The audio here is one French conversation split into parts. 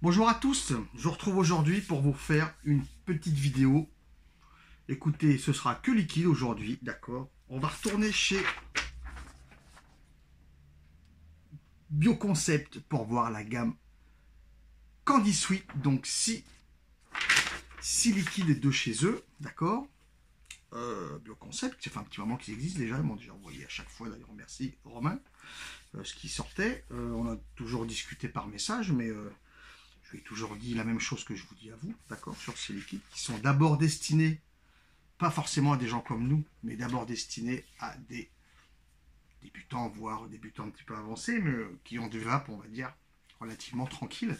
Bonjour à tous, je vous retrouve aujourd'hui pour vous faire une petite vidéo. Écoutez, ce sera que liquide aujourd'hui, d'accord. On va retourner chez Bioconcept pour voir la gamme Candy Sweet, donc 6 liquides de chez eux, d'accord. Bioconcept, ça fait un petit moment qu'ils existent déjà, ils m'ont déjà envoyé à chaque fois, d'ailleurs merci Romain, ce qui sortait. On a toujours discuté par message, mais je lui ai toujours dit la même chose que je vous dis à vous, d'accord, sur ces liquides qui sont d'abord destinés, pas forcément à des gens comme nous, mais d'abord destinés à des débutants, voire débutants un petit peu avancés, mais qui ont des vapes, on va dire, relativement tranquilles,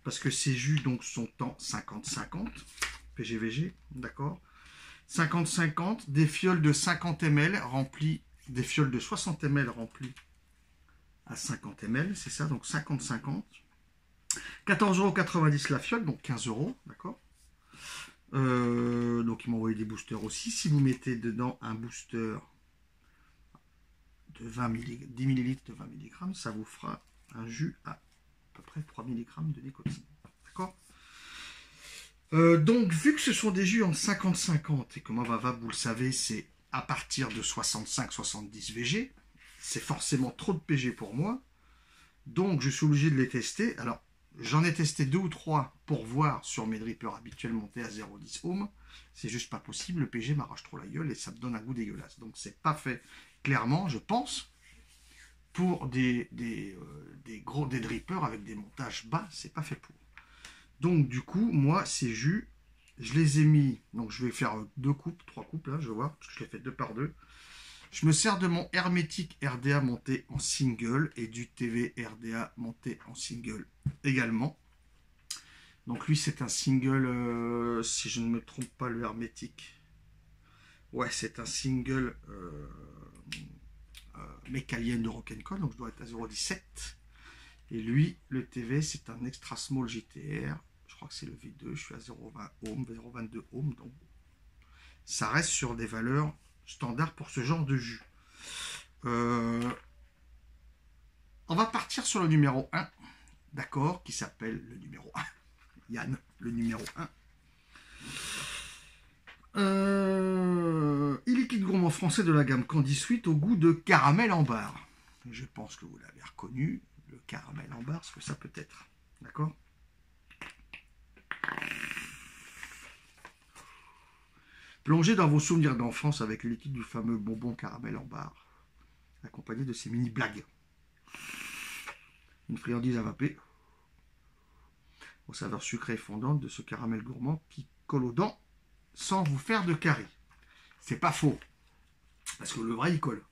parce que ces jus donc sont en 50-50, PGVG, d'accord, 50-50, des fioles de 50 ml remplies, des fioles de 60 ml remplies à 50 ml, c'est ça, donc 50-50. 14,90 € la fiole, donc 15 €, d'accord. Donc ils m'ont envoyé des boosters aussi. Si vous mettez dedans un booster de 10 ml de 20 mg, ça vous fera un jus à peu près 3 mg de nicotine, d'accord. Donc vu que ce sont des jus en 50-50 et que moi vous le savez, c'est à partir de 65-70 VG, c'est forcément trop de PG pour moi, donc je suis obligé de les tester. Alors j'en ai testé 2 ou 3 pour voir sur mes drippers habituels montés à 0,10 ohm. C'est juste pas possible, le PG m'arrache trop la gueule et ça me donne un goût dégueulasse. Donc c'est pas fait clairement, je pense, pour des drippers avec des montages bas, c'est pas fait pour. Donc du coup, moi, ces jus, je les ai mis, donc je vais faire 2 coupes, 3 coupes là, je vois, parce que je l'ai fait 2 par 2. Je me sers de mon hermétique RDA monté en single et du TV RDA monté en single également. Donc lui c'est un single, si je ne me trompe pas, le hermétique. Ouais, c'est un single Mécalienne de Rock'n'Coll, donc je dois être à 0,17. Et lui, le TV, c'est un extra small JTR. Je crois que c'est le V2, je suis à 0,20 ohm, 0,22 ohm, donc ça reste sur des valeurs standards pour ce genre de jus. On va partir sur le numéro 1, d'accord, qui s'appelle le numéro 1. Yann, le numéro 1. E-liquide gourmand français de la gamme Candy Sweet au goût de caramel en barre. Je pense que vous l'avez reconnu, le caramel en barre, ce que ça peut être. D'accord. Plongez dans vos souvenirs d'enfance avec le liquide du fameux bonbon caramel en barre, accompagné de ces mini blagues. Une friandise à vaper, aux saveurs sucrées et fondantes de ce caramel gourmand qui colle aux dents sans vous faire de caries. C'est pas faux, parce que le vrai il colle.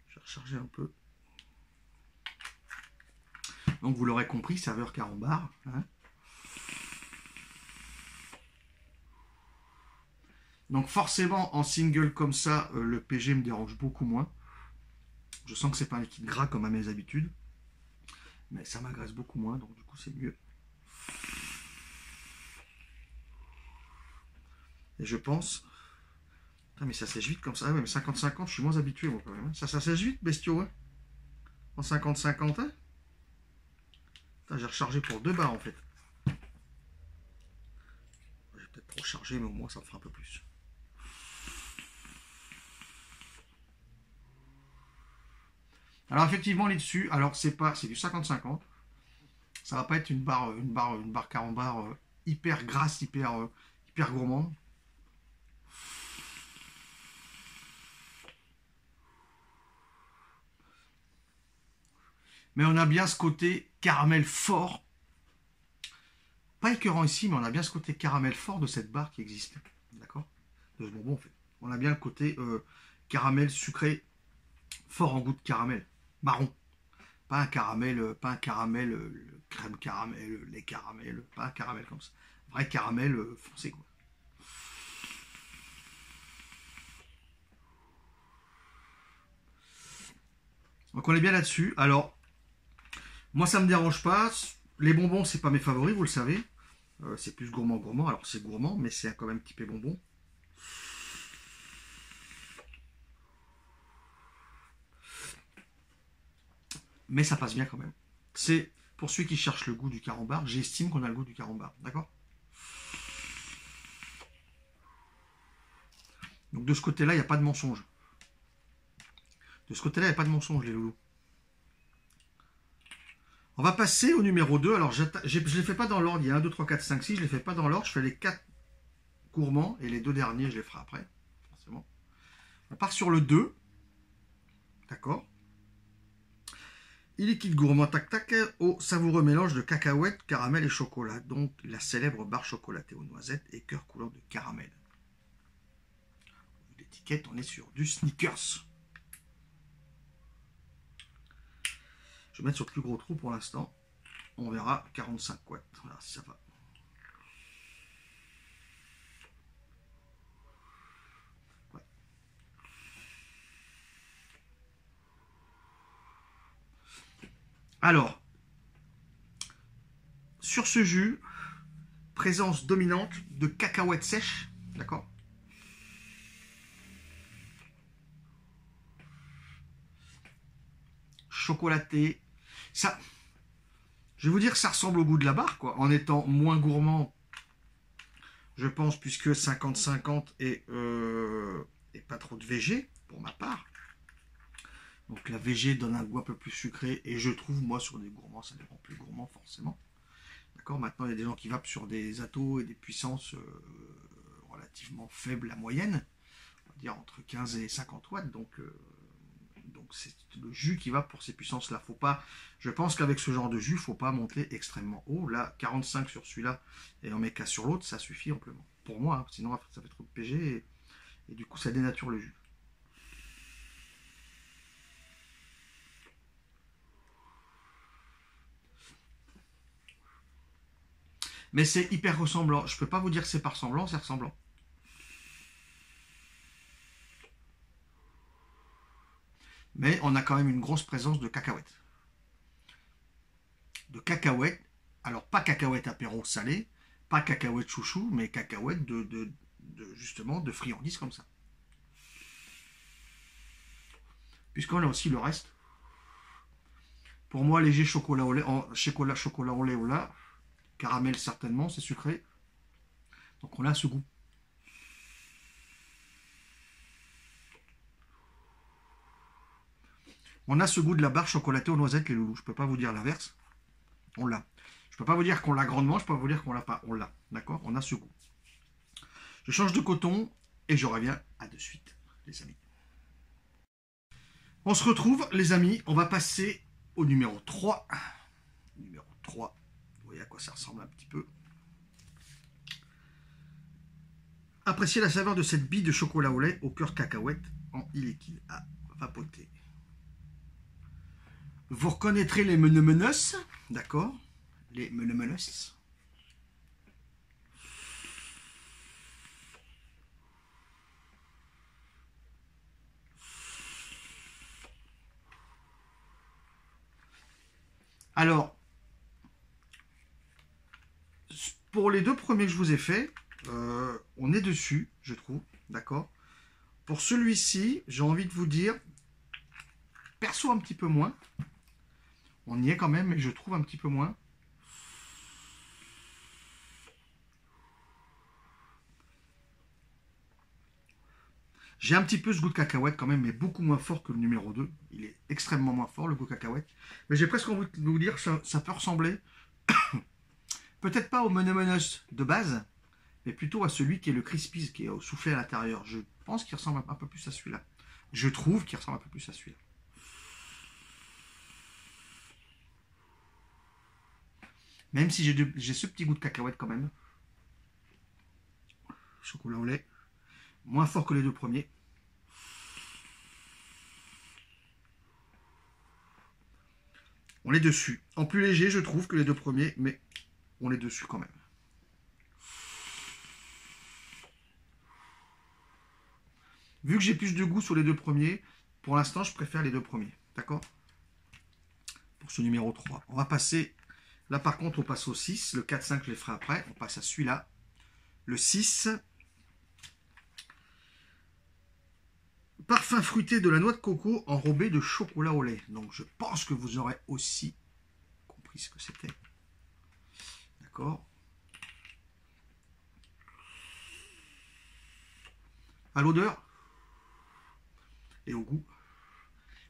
Je vais recharger un peu. Donc vous l'aurez compris, saveur carambar. Hein. Donc forcément en single comme ça, le PG me dérange beaucoup moins. Je sens que c'est pas un liquide gras comme à mes habitudes, mais ça m'agresse beaucoup moins, donc du coup c'est mieux. Et je pense... Putain, mais ça sèche vite comme ça. Ah ouais, mais 50-50, je suis moins habitué moi quand même. Ça sèche vite, bestiaux, hein. En 50-50, hein. Putain, j'ai rechargé pour 2 bars en fait. J'ai peut-être trop chargé, mais au moins ça me fera un peu plus. Alors effectivement, les dessus, alors c'est du 50-50. Ça va pas être une barre carambar hyper grasse, hyper gourmande. Mais on a bien ce côté caramel fort. Pas écœurant ici, mais on a bien ce côté caramel fort de cette barre qui existe. D'accord. De ce bonbon en fait. On a bien le côté caramel sucré, fort en goût de caramel. Marron. Pas un caramel, crème caramel, lait caramel, pas un caramel comme ça. Vrai caramel foncé quoi. Donc on est bien là-dessus. Alors, moi ça me dérange pas. Les bonbons, c'est pas mes favoris, vous le savez. C'est plus gourmand. Alors c'est gourmand, mais c'est quand même typé bonbon. Mais ça passe bien quand même. C'est pour celui qui cherche le goût du carambar, j'estime qu'on a le goût du carambar. D'accord? Donc de ce côté-là, il n'y a pas de mensonge. De ce côté-là, il n'y a pas de mensonge, les loulous. On va passer au numéro 2. Alors, je ne les fais pas dans l'ordre. Il y a 1, 2, 3, 4, 5, 6. Je ne les fais pas dans l'ordre. Je fais les 4 gourmands et les 2 derniers, je les ferai après. Forcément. On part sur le 2. D'accord? Il liquide gourmand tac-tac au savoureux mélange de cacahuètes, caramel et chocolat. Donc, la célèbre barre chocolatée aux noisettes et cœur couleur de caramel. L'étiquette, on est sur du Snickers. Je vais mettre sur le plus gros trou pour l'instant. On verra 45 watts. Voilà, si ça va. Ouais. Alors, sur ce jus, présence dominante de cacahuètes sèches. D'accord? Chocolaté. Ça, je vais vous dire que ça ressemble au goût de la barre, quoi, en étant moins gourmand, je pense, puisque 50-50 et pas trop de VG, pour ma part. Donc la VG donne un goût un peu plus sucré, et je trouve, moi, sur des gourmands, ça les rend plus gourmands, forcément. D'accord? Maintenant, il y a des gens qui vapent sur des atos et des puissances relativement faibles, la moyenne, on va dire entre 15 et 50 watts, donc c'est le jus qui va pour ces puissances-là. Faut pas, je pense qu'avec ce genre de jus, il ne faut pas monter extrêmement haut. Là, 45 sur celui-là et on met qu'à sur l'autre, ça suffit amplement. Pour moi, hein, sinon ça fait trop de PG et du coup ça dénature le jus. Mais c'est hyper ressemblant. Je ne peux pas vous dire que c'est pas ressemblant, c'est ressemblant. Mais on a quand même une grosse présence de cacahuètes. De cacahuètes, alors pas cacahuètes apéro salé, pas cacahuètes chouchou, mais cacahuètes justement de friandises comme ça. Puisqu'on a aussi le reste. Pour moi, léger chocolat au lait, chocolat au lait au lait, caramel certainement, c'est sucré. Donc on a ce goût. On a ce goût de la barre chocolatée aux noisettes, les loulous. Je ne peux pas vous dire l'inverse. On l'a. Je ne peux pas vous dire qu'on l'a grandement, je ne peux pas vous dire qu'on l'a pas. On l'a. D'accord? On a ce goût. Je change de coton et je reviens à de suite, les amis. On se retrouve, les amis. On va passer au numéro 3. Numéro 3. Vous voyez à quoi ça ressemble un petit peu. Appréciez la saveur de cette bille de chocolat au lait au cœur cacahuète en liquide à vapoter. Vous reconnaîtrez les menemenos, d'accord? Les menemenos. Alors, pour les 2 premiers que je vous ai fait, on est dessus, je trouve, d'accord? Pour celui-ci, j'ai envie de vous dire, perso un petit peu moins. On y est quand même, mais je trouve un petit peu moins. J'ai un petit peu ce goût de cacahuète quand même, mais beaucoup moins fort que le numéro 2. Il est extrêmement moins fort, le goût de cacahuète. Mais j'ai presque envie de vous dire que ça peut ressembler, peut-être pas au menemenos de base, mais plutôt à celui qui est le crispies, qui est au soufflé à l'intérieur. Je pense qu'il ressemble un peu plus à celui-là. Je trouve qu'il ressemble un peu plus à celui-là. Même si j'ai ce petit goût de cacahuète quand même. Chocolat au lait. Moins fort que les 2 premiers. On est dessus. En plus léger, je trouve, que les 2 premiers, mais on est dessus quand même. Vu que j'ai plus de goût sur les 2 premiers, pour l'instant, je préfère les 2 premiers. D'accord? Pour ce numéro 3. On va passer... Là, par contre, on passe au 6. Le 4, 5, je les ferai après. On passe à celui-là. Le 6. Parfum fruité de la noix de coco enrobé de chocolat au lait. Donc, je pense que vous aurez aussi compris compris ce que c'était. D'accord. À l'odeur et au goût,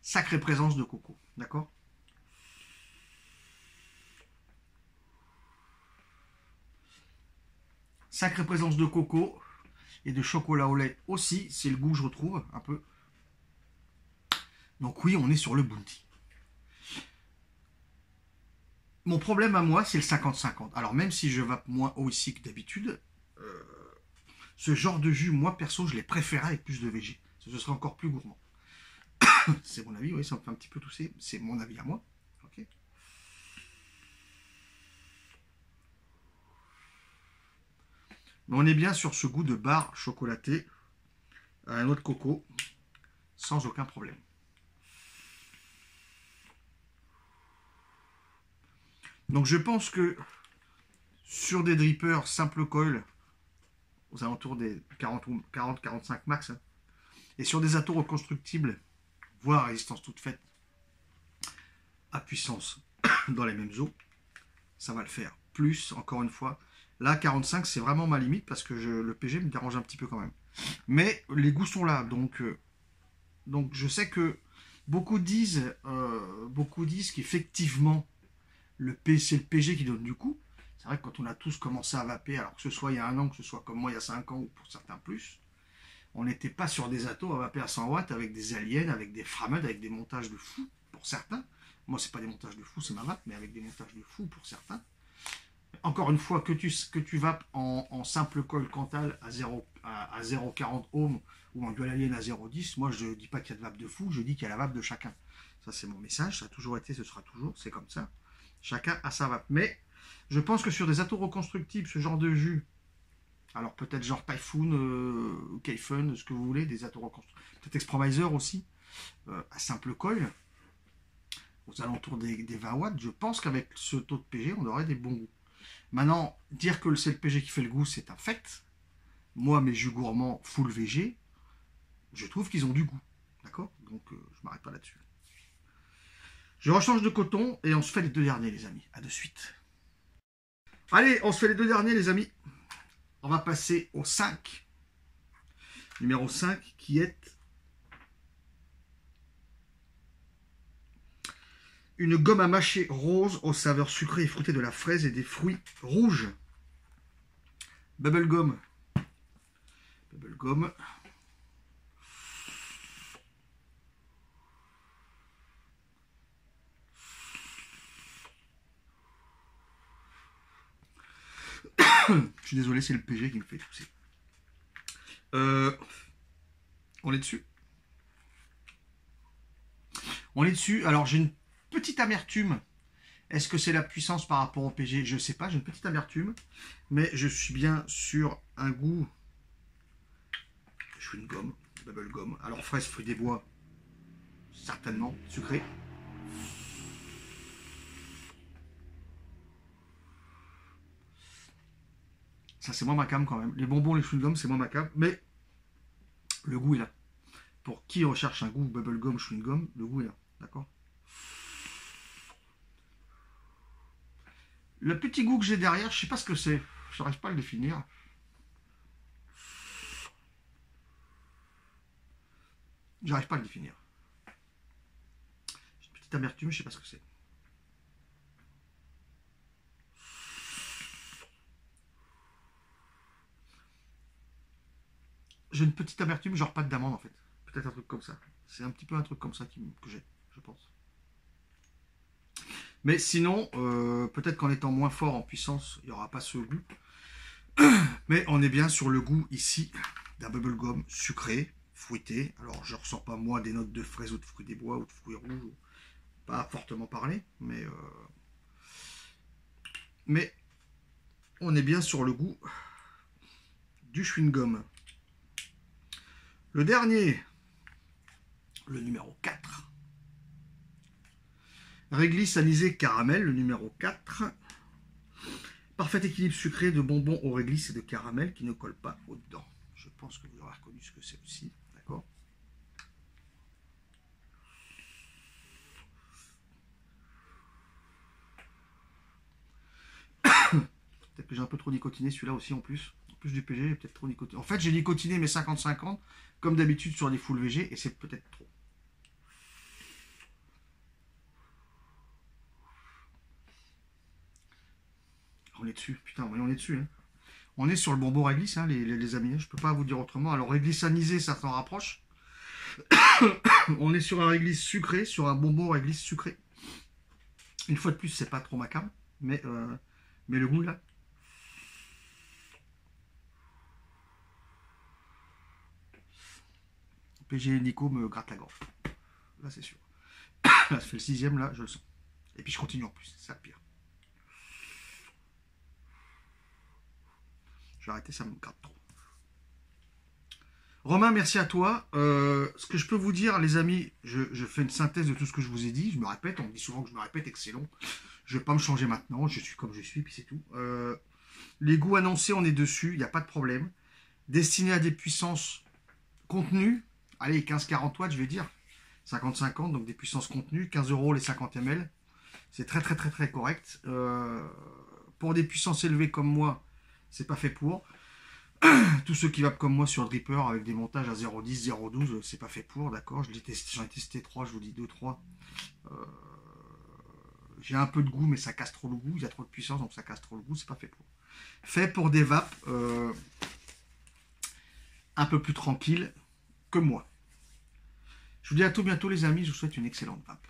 sacrée présence de coco. D'accord. Sacrée présence de coco et de chocolat au lait aussi, c'est le goût que je retrouve un peu. Donc oui, on est sur le Bounty. Mon problème à moi, c'est le 50-50. Alors même si je vape moins haut ici que d'habitude, ce genre de jus, moi perso, je les préférais avec plus de VG. Ce serait encore plus gourmand. C'est mon avis, oui, ça me fait un petit peu tousser. C'est mon avis à moi. Okay. Mais on est bien sur ce goût de barre chocolaté à la noix de coco, sans aucun problème. Donc je pense que sur des drippers simple coil, aux alentours des 40-45 max, hein, et sur des atos reconstructibles, voire à résistance toute faite, à puissance dans les mêmes eaux, ça va le faire. Plus, encore une fois, là 45 c'est vraiment ma limite parce que le PG me dérange un petit peu quand même. Mais les goûts sont là, donc je sais que beaucoup disent qu'effectivement c'est le PG qui donne du coup. C'est vrai que quand on a tous commencé à vaper, alors que ce soit il y a un an, que ce soit comme moi il y a 5 ans, ou pour certains plus, on n'était pas sur des atos à vaper à 100 watts avec des aliens, avec des Framed, avec des montages de fou pour certains. Moi, c'est pas des montages de fou, c'est ma vape, mais avec des montages de fou pour certains. Encore une fois, que tu vapes en simple coil Cantal à 0,40 ohms ou en dual alien à 0,10, moi je ne dis pas qu'il y a de vape de fou, je dis qu'il y a la vape de chacun. Ça c'est mon message, ça a toujours été, ce sera toujours, c'est comme ça. Chacun a sa vape. Mais je pense que sur des atos reconstructibles, ce genre de jus, alors peut-être genre Typhoon, Kaifen, ce que vous voulez, des atos reconstructibles, peut-être Expromiser aussi, à simple coil, aux alentours des 20 watts, je pense qu'avec ce taux de PG, on aurait des bons goûts. Maintenant, dire que c'est le PG qui fait le goût, c'est un fait. Moi, mes jus gourmands full VG, je trouve qu'ils ont du goût. D'accord. Donc, je m'arrête pas là-dessus. Je rechange de coton et on se fait les deux derniers, les amis. À de suite. Allez, on se fait les deux derniers, les amis. On va passer au 5. Numéro 5, qui est une gomme à mâcher rose aux saveurs sucrées et fruitées de la fraise et des fruits rouges. Bubblegum. Bubblegum. Je suis désolé, c'est le PG qui me fait tousser. On est dessus. On est dessus. Alors, j'ai une petite amertume. Est-ce que c'est la puissance par rapport au PG? Je ne sais pas, j'ai une petite amertume. Mais je suis bien sur un goût chewing gum, bubble gum. Alors, fraise, fruits des bois, certainement, sucré. Ça, c'est moins ma cam quand même. Les bonbons, les chewing gum, c'est moins ma cam. Mais le goût est là. Pour qui recherche un goût bubble gum, chewing gum, le goût est là. D'accord? Le petit goût que j'ai derrière, je sais pas ce que c'est. Je n'arrive pas à le définir. J'arrive pas à le définir. J'ai une petite amertume, je sais pas ce que c'est. J'ai une petite amertume, genre pâte d'amande en fait. Peut-être un truc comme ça. C'est un petit peu un truc comme ça que j'ai, je pense. Mais sinon, peut-être qu'en étant moins fort en puissance, il n'y aura pas ce goût. Mais on est bien sur le goût ici d'un bubblegum sucré, fruité. Alors je ne ressens pas moi des notes de fraises ou de fruits des bois ou de fruits rouges. Pas fortement parlé, mais on est bien sur le goût du chewing-gum. Le dernier, le numéro 4. Réglisse anisée caramel, le numéro 4. Parfait équilibre sucré de bonbons au réglisse et de caramel qui ne colle pas aux dents. Je pense que vous aurez reconnu ce que c'est aussi. D'accord? Peut-être que j'ai un peu trop nicotiné celui-là aussi en plus. En plus du PG, j'ai peut-être trop nicotiné. En fait, j'ai nicotiné mes 50-50, comme d'habitude sur les full VG, et c'est peut-être trop. On est dessus, putain, oui, on est dessus. Hein. On est sur le bonbon réglisse, hein, les amis. Je peux pas vous dire autrement. Alors, réglisse anisé, ça s'en rapproche. On est sur un réglisse sucré, sur un bonbon réglisse sucré. Une fois de plus, c'est pas trop macabre, mais le goût là. PG et Nico me gratte la gorge. Là, c'est sûr. Là, ça fait le 6e, là, je le sens. Et puis je continue en plus, c'est ça le pire. Je vais arrêter, ça me gratte trop. Romain, merci à toi. Ce que je peux vous dire, les amis, je fais une synthèse de tout ce que je vous ai dit. Je me répète, on me dit souvent que je me répète et que c'est long. Je ne vais pas me changer maintenant, je suis comme je suis, puis c'est tout. Les goûts annoncés, on est dessus, il n'y a pas de problème. Destiné à des puissances contenues, allez, 15-40 watts, je vais dire. 50-50, donc des puissances contenues, 15 € les 50 ml. C'est très très très très correct. Pour des puissances élevées comme moi, c'est pas fait pour. Tous ceux qui vapent comme moi sur le dripper avec des montages à 0,10, 0,12, c'est pas fait pour, d'accord. J'en ai testé 3, je vous dis 2-3. J'ai un peu de goût, mais ça casse trop le goût. Il y a trop de puissance, donc ça casse trop le goût, c'est pas fait pour. Fait pour des vapes un peu plus tranquilles que moi. Je vous dis à tout bientôt les amis, je vous souhaite une excellente vape.